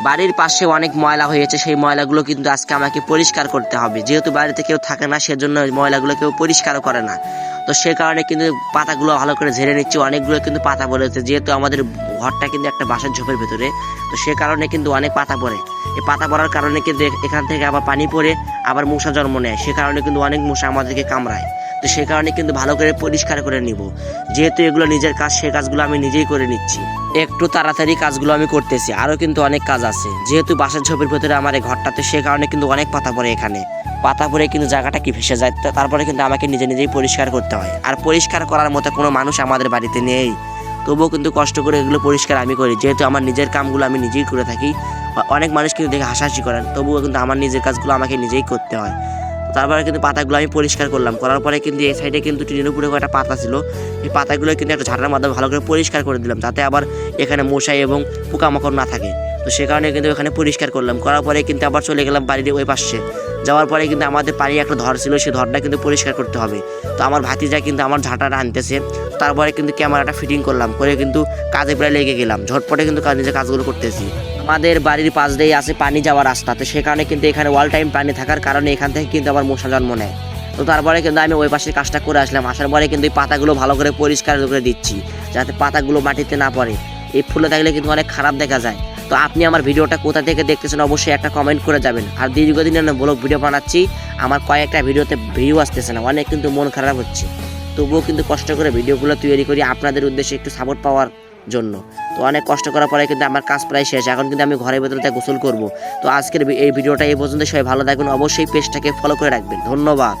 বাড়ির পাশে অনেক ময়লা হয়েছে, সেই ময়লাগুলো কিন্তু আজকে আমাকে পরিষ্কার করতে হবে। যেহেতু বাড়িতে কেউ থাকে না, সেজন্য ময়লাগুলো কেউ পরিষ্কারও করে না। তো সে কারণে কিন্তু পাতাগুলো ভালো করে ঝেড়ে নিচ্ছি। অনেকগুলো কিন্তু পাতা পড়েছে, যেহেতু আমাদের ঘরটা কিন্তু একটা বাঁশের ঝোপের ভেতরে, তো সে কারণে কিন্তু অনেক পাতা পড়ে। এই পাতা পড়ার কারণে কিন্তু এখান থেকে আবার পানি পড়ে আবার মশা জন্ম নেয়, সে কারণে কিন্তু অনেক মশা আমাদেরকে কামড়ায়। তো সে কারণে কিন্তু ভালো করে পরিষ্কার করে নিব। যেহেতু এগুলো নিজের কাজ, সেই কাজগুলো আমি নিজেই করে নিচ্ছি। একটু তাড়াতাড়ি কাজগুলো আমি করতেছি, আরও কিন্তু অনেক কাজ আছে। যেহেতু বাসার ঝোপের ভেতরে আমার এই ঘরটাতে, সে কারণে কিন্তু অনেক পাতা পড়ে। এখানে পাতা পড়ে কিন্তু জায়গাটা কি ভেসে যায়, তারপরে কিন্তু আমাকে নিজে নিজেই পরিষ্কার করতে হয়। আর পরিষ্কার করার মতো কোনো মানুষ আমাদের বাড়িতে নেই, তবুও কিন্তু কষ্ট করে এগুলো পরিষ্কার আমি করি। যেহেতু আমার নিজের কামগুলো আমি নিজেই করে থাকি, অনেক মানুষ কিন্তু দেখে হাসাহাসি করেন, তবুও কিন্তু আমার নিজের কাজগুলো আমাকে নিজেই করতে হয়। তারপরে কিন্তু পাতাগুলো আমি পরিষ্কার করলাম, করার পরে কিন্তু এই সাইডে কিন্তু টিনের উপরে একটা পাতা ছিল, এই পাতাগুলো কিন্তু একটা ঝাঁটার মাধ্যমে ভালো করে পরিষ্কার করে দিলাম, যাতে আবার এখানে মশাই এবং পোকামাকড় না থাকে। তো সে কারণে কিন্তু এখানে পরিষ্কার করলাম, করার পরে কিন্তু আবার চলে গেলাম বাড়ির ওই পাশে। যাওয়ার পরে কিন্তু আমাদের পাড়ে একটা ধর ছিল, সেই ধরটা কিন্তু পরিষ্কার করতে হবে। তো আমার ভাতিজা কিন্তু আমার ঝাঁটাটা আনতেছে, তারপরে কিন্তু ক্যামেরাটা ফিটিং করলাম, করে কিন্তু কাজে প্রায় লেগে গেলাম। ঝটপটে কিন্তু নিজের কাজগুলো করতেছি। আমাদের বাড়ির পাশ দিয়ে আছে পানি যাওয়ার রাস্তা, তো সে কারণে কিন্তু এখানে অল টাইম পানি থাকার কারণে এখান থেকে কিন্তু আবার মশা জন্ম নেয়। তো তারপরে কিন্তু আমি ওই পাশের কাজটা করে আসলাম, আসার পরে কিন্তু এই পাতাগুলো ভালো করে পরিষ্কার করে দিচ্ছি, যাতে পাতাগুলো মাটিতে না পড়ে। এই ফুলে থাকলে কিন্তু অনেক খারাপ দেখা যায়। তো আপনি আমার ভিডিওটা কোথা থেকে দেখতেছেন অবশ্যই একটা কমেন্ট করে যাবেন। আর দীর্ঘদিনের ব্লগ ভিডিও বানাচ্ছি, আমার কয়েকটা ভিডিওতে ভিউ আসতেছে না, অনেক কিন্তু মন খারাপ হচ্ছে। তবুও কিন্তু কষ্ট করে ভিডিওগুলো তৈরি করি আপনাদের উদ্দেশ্যে একটু সাপোর্ট পাওয়ার জন্য। তো অনেক কষ্ট করার পরে কিন্তু আমার কাজ প্রায় শেষ, এখন কিন্তু আমি ঘরের ভেতরে গোসল করব। তো আজকের এই ভিডিওটা এই পর্যন্ত, সবাই ভালো থাকবেন, অবশ্যই পেজটাকে ফলো করে রাখবেন। ধন্যবাদ।